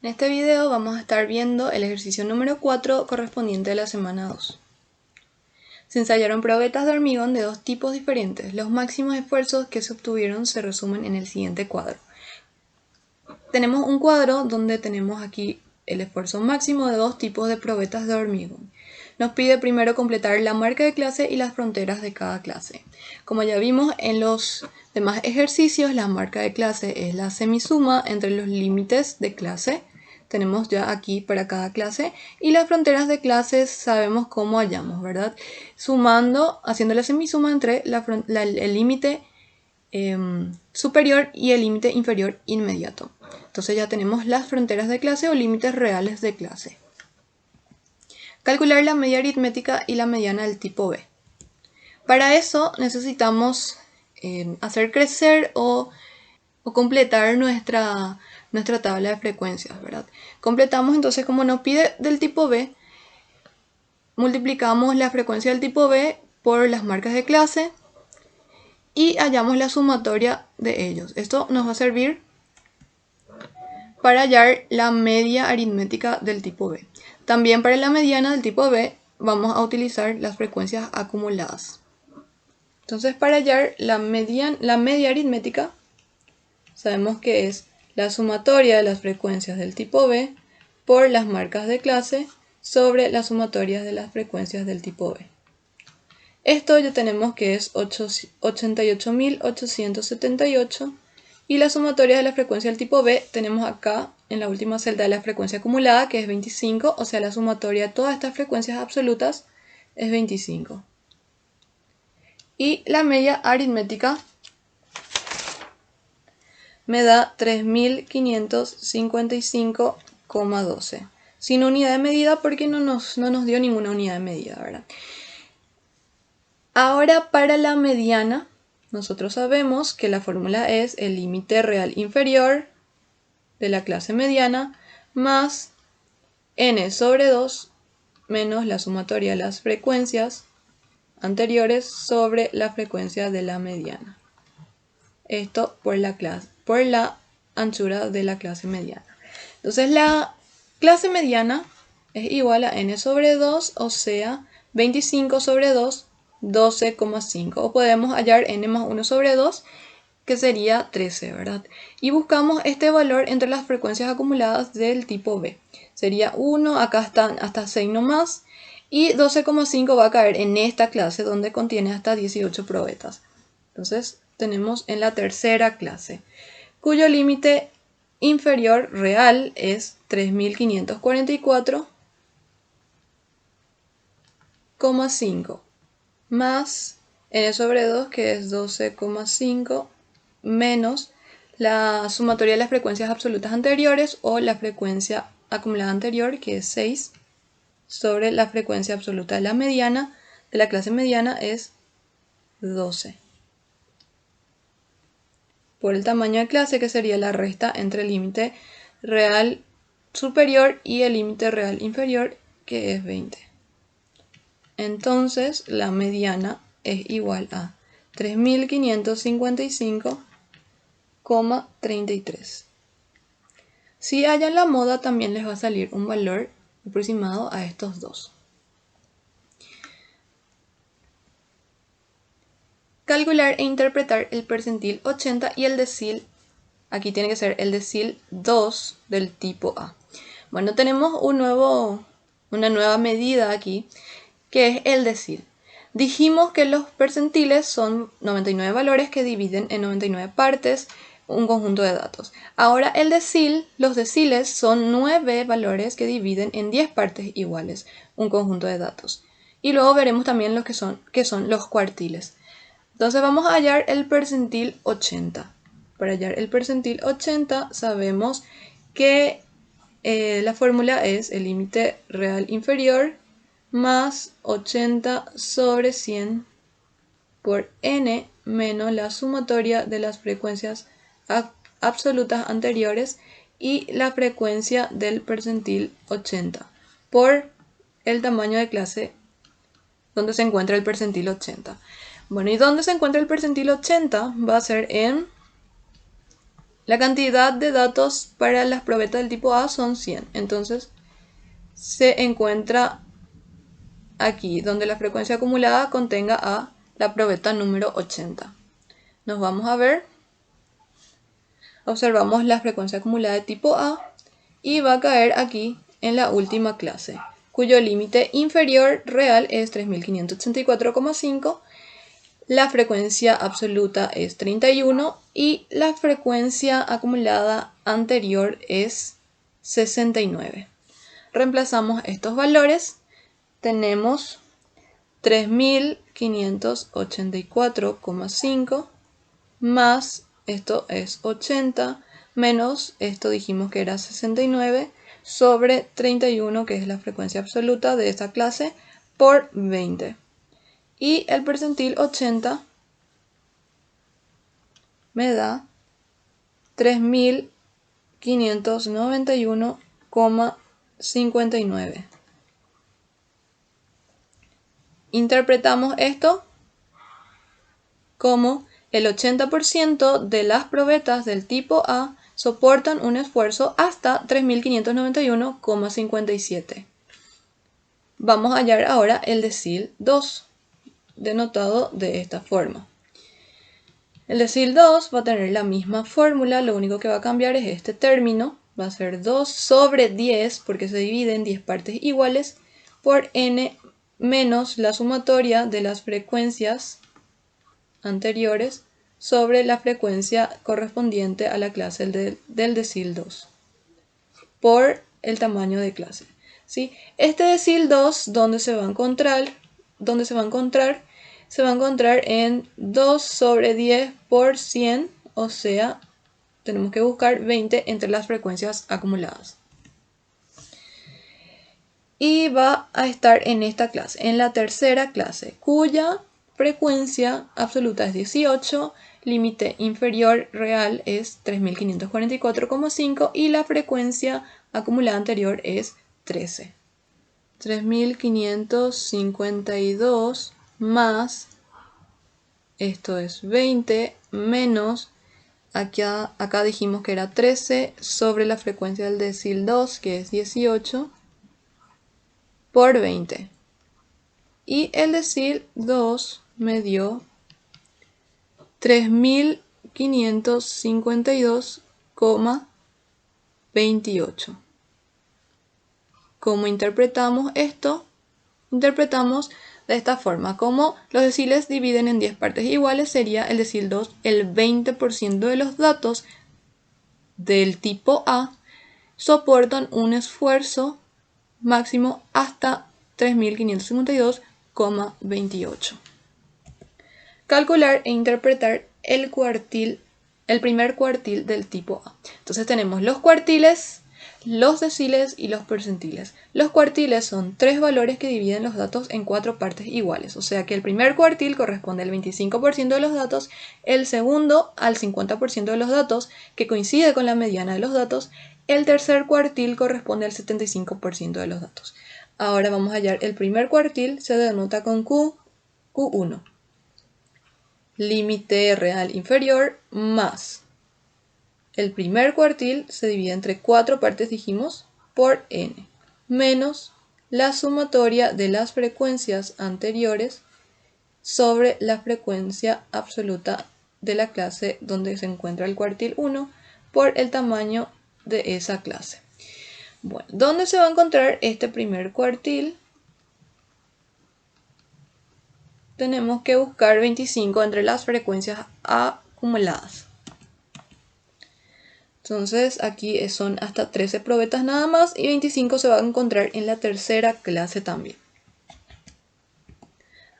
En este video vamos a estar viendo el ejercicio número 4 correspondiente a la semana 2. Se ensayaron probetas de hormigón de dos tipos diferentes. Los máximos esfuerzos que se obtuvieron se resumen en el siguiente cuadro. Tenemos un cuadro donde tenemos aquí el esfuerzo máximo de dos tipos de probetas de hormigón. Nos pide primero completar la marca de clase y las fronteras de cada clase. Como ya vimos en los demás ejercicios, la marca de clase es la semisuma entre los límites de clase. Tenemos ya aquí para cada clase, y las fronteras de clases sabemos cómo hallamos, ¿verdad? Sumando, haciendo la semisuma entre el límite superior y el límite inferior inmediato. Entonces ya tenemos las fronteras de clase o límites reales de clase. Calcular la media aritmética y la mediana del tipo B. Para eso necesitamos hacer crecer o completar nuestra tabla de frecuencias, ¿verdad? Completamos entonces, como nos pide del tipo B, multiplicamos la frecuencia del tipo B por las marcas de clase y hallamos la sumatoria de ellos. Esto nos va a servir para hallar la media aritmética del tipo B. También para la mediana del tipo B vamos a utilizar las frecuencias acumuladas. Entonces, para hallar la media aritmética, sabemos que es la sumatoria de las frecuencias del tipo B por las marcas de clase sobre las sumatorias de las frecuencias del tipo B. Esto ya tenemos que es 88.878, y la sumatoria de la frecuencia del tipo B tenemos acá en la última celda de la frecuencia acumulada, que es 25, o sea, la sumatoria de todas estas frecuencias absolutas es 25. Y la media aritmética me da 3.555,12. Sin unidad de medida porque no nos dio ninguna unidad de medida, ¿verdad? Ahora, para la mediana, nosotros sabemos que la fórmula es el límite real inferior de la clase mediana más n sobre 2 menos la sumatoria de las frecuencias anteriores sobre la frecuencia de la mediana. Esto por la anchura de la clase mediana. Entonces la clase mediana es igual a n sobre 2, o sea, 25 sobre 2, 12,5. O podemos hallar n más 1 sobre 2, que sería 13, ¿verdad? Y buscamos este valor entre las frecuencias acumuladas del tipo B. Sería 1, acá están hasta 6 nomás, y 12,5 va a caer en esta clase donde contiene hasta 18 probetas. Entonces tenemos en la tercera clase, cuyo límite inferior real es 3.544,5 más n sobre 2, que es 12,5, menos la sumatoria de las frecuencias absolutas anteriores o la frecuencia acumulada anterior, que es 6, sobre la frecuencia absoluta de la mediana, de la clase mediana, es 12. Por el tamaño de clase, que sería la resta entre el límite real superior y el límite real inferior, que es 20. Entonces la mediana es igual a 3.555,33. Si hallan la moda, también les va a salir un valor aproximado a estos dos. Calcular e interpretar el percentil 80 y el decil. Aquí tiene que ser el decil 2 del tipo A. Bueno, tenemos una nueva medida aquí, que es el decil. Dijimos que los percentiles son 99 valores que dividen en 99 partes un conjunto de datos. Ahora los deciles son 9 valores que dividen en 10 partes iguales un conjunto de datos. Y luego veremos también los que son los cuartiles. Entonces vamos a hallar el percentil 80. Para hallar el percentil 80 sabemos que la fórmula es el límite real inferior más 80 sobre 100 por n menos la sumatoria de las frecuencias absolutas anteriores y la frecuencia del percentil 80 por el tamaño de clase donde se encuentra el percentil 80. Bueno, ¿y dónde se encuentra el percentil 80? Va a ser en La cantidad de datos para las probetas del tipo A son 100. Entonces se encuentra aquí, donde la frecuencia acumulada contenga a la probeta número 80. Nos vamos a ver. Observamos la frecuencia acumulada de tipo A y va a caer aquí en la última clase, cuyo límite inferior real es 3584,5. La frecuencia absoluta es 31 y la frecuencia acumulada anterior es 69. Reemplazamos estos valores. Tenemos 3584,5 más, esto es 80, menos, esto dijimos que era 69, sobre 31, que es la frecuencia absoluta de esta clase, por 20. Y el percentil 80 me da 3591,59. Interpretamos esto como el 80% de las probetas del tipo A soportan un esfuerzo hasta 3591,57. Vamos a hallar ahora el decil 2, denotado de esta forma. El decil 2 va a tener la misma fórmula, lo único que va a cambiar es este término. Va a ser 2 sobre 10, porque se divide en 10 partes iguales, por n menos la sumatoria de las frecuencias anteriores sobre la frecuencia correspondiente a la clase del decil 2 por el tamaño de clase. ¿Sí? Este decil 2, ¿dónde se va a encontrar? Se va a encontrar en 2 sobre 10 por 100, o sea, tenemos que buscar 20 entre las frecuencias acumuladas. Y va a estar en esta clase, en la tercera clase, cuya frecuencia absoluta es 18, límite inferior real es 3544,5 y la frecuencia acumulada anterior es 13. 3552 más, esto es 20, menos, acá dijimos que era 13 sobre la frecuencia del decil 2, que es 18, por 20. Y el decil 2 me dio 3552,28. ¿Cómo interpretamos esto? Interpretamos de esta forma. Como los deciles dividen en 10 partes iguales, sería el decil 2 el 20% de los datos del tipo A soportan un esfuerzo máximo hasta 3552,28. Calcular e interpretar el primer cuartil del tipo A. Entonces tenemos los cuartiles, los deciles y los percentiles. Los cuartiles son 3 valores que dividen los datos en 4 partes iguales. O sea que el primer cuartil corresponde al 25% de los datos, el segundo al 50% de los datos, que coincide con la mediana de los datos. El tercer cuartil corresponde al 75% de los datos. Ahora vamos a hallar el primer cuartil, se denota con Q1. Límite real inferior más. El primer cuartil se divide entre 4 partes, dijimos, por n, menos la sumatoria de las frecuencias anteriores sobre la frecuencia absoluta de la clase donde se encuentra el cuartil 1 por el tamaño de esa clase. Bueno, ¿dónde se va a encontrar este primer cuartil? Tenemos que buscar 25 entre las frecuencias acumuladas. Entonces aquí son hasta 13 probetas nada más y 25 se va a encontrar en la tercera clase también.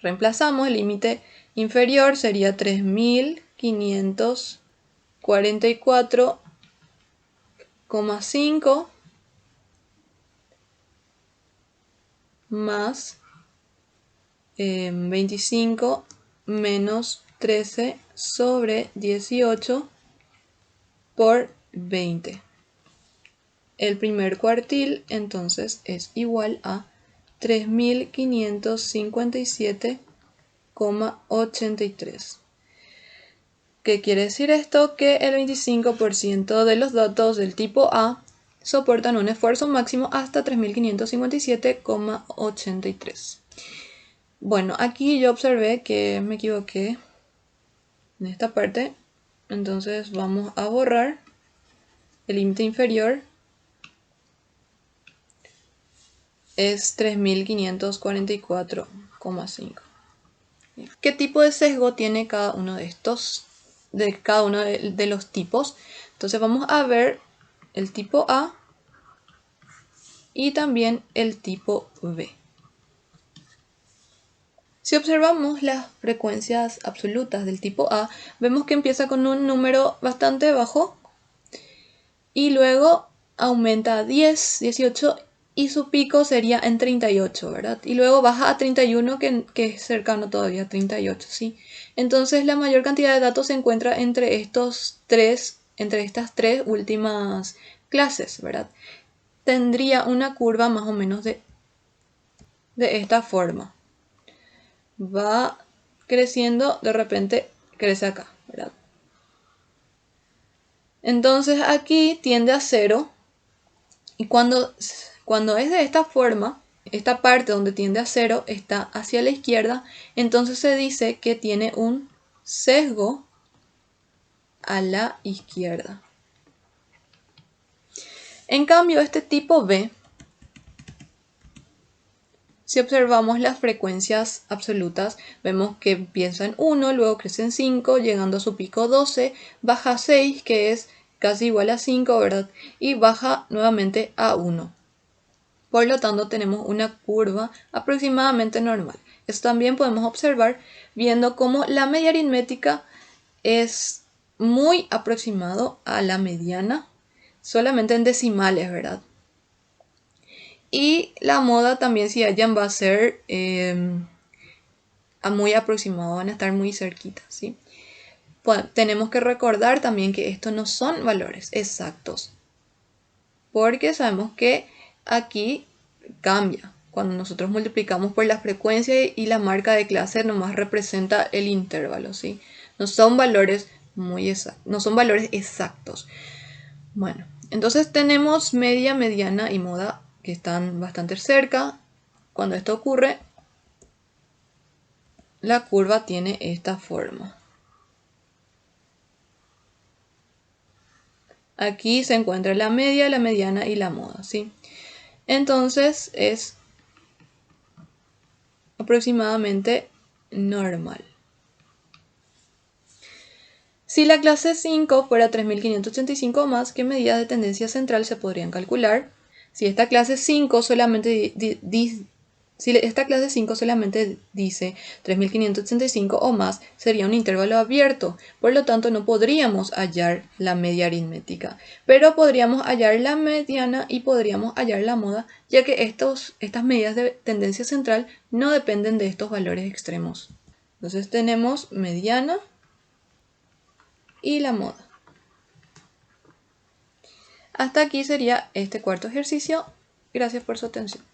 Reemplazamos, el límite inferior sería 3544,5 más 25 menos 13 sobre 18 por 20. El primer cuartil entonces es igual a 3557,83. ¿Qué quiere decir esto? Que el 25% de los datos del tipo A soportan un esfuerzo máximo hasta 3557,83. Bueno, aquí yo observé que me equivoqué en esta parte. Entonces vamos a borrar el límite inferior. Es 3544,5. ¿Qué tipo de sesgo tiene cada uno de estos? De cada uno de los tipos. Entonces vamos a ver el tipo A y también el tipo B. Si observamos las frecuencias absolutas del tipo A, vemos que empieza con un número bastante bajo y luego aumenta a 10, 18 y su pico sería en 38, ¿verdad? Y luego baja a 31, que es cercano todavía a 38, ¿sí? Entonces la mayor cantidad de datos se encuentra entre estas tres últimas clases, ¿verdad? Tendría una curva más o menos de esta forma. Va creciendo, de repente crece acá, ¿verdad? Entonces aquí tiende a 0 y cuando es de esta forma, esta parte donde tiende a 0 está hacia la izquierda, entonces se dice que tiene un sesgo a la izquierda. En cambio, este tipo B, si observamos las frecuencias absolutas, vemos que empieza en 1, luego crece en 5, llegando a su pico 12, baja a 6, que es casi igual a 5, ¿verdad? Y baja nuevamente a 1. Por lo tanto, tenemos una curva aproximadamente normal. Esto también podemos observar viendo cómo la media aritmética es muy aproximado a la mediana, solamente en decimales, ¿verdad? Y la moda también, si hayan, va a ser muy aproximado, van a estar muy cerquita, ¿sí? Pues, tenemos que recordar también que estos no son valores exactos, porque sabemos que aquí cambia. Cuando nosotros multiplicamos por la frecuencia y la marca de clase nomás representa el intervalo, ¿sí? No son valores no son valores exactos. Bueno, entonces tenemos media, mediana y moda que están bastante cerca. Cuando esto ocurre, la curva tiene esta forma. Aquí se encuentra la media, la mediana y la moda, ¿sí? Entonces es aproximadamente normal. Si la clase 5 fuera 3585 o más, ¿qué medidas de tendencia central se podrían calcular? Si esta clase 5 solamente dice 3585 o más, sería un intervalo abierto, por lo tanto no podríamos hallar la media aritmética, pero podríamos hallar la mediana y podríamos hallar la moda, ya que estas medidas de tendencia central no dependen de estos valores extremos. Entonces tenemos mediana y la moda. Hasta aquí sería este cuarto ejercicio. Gracias por su atención.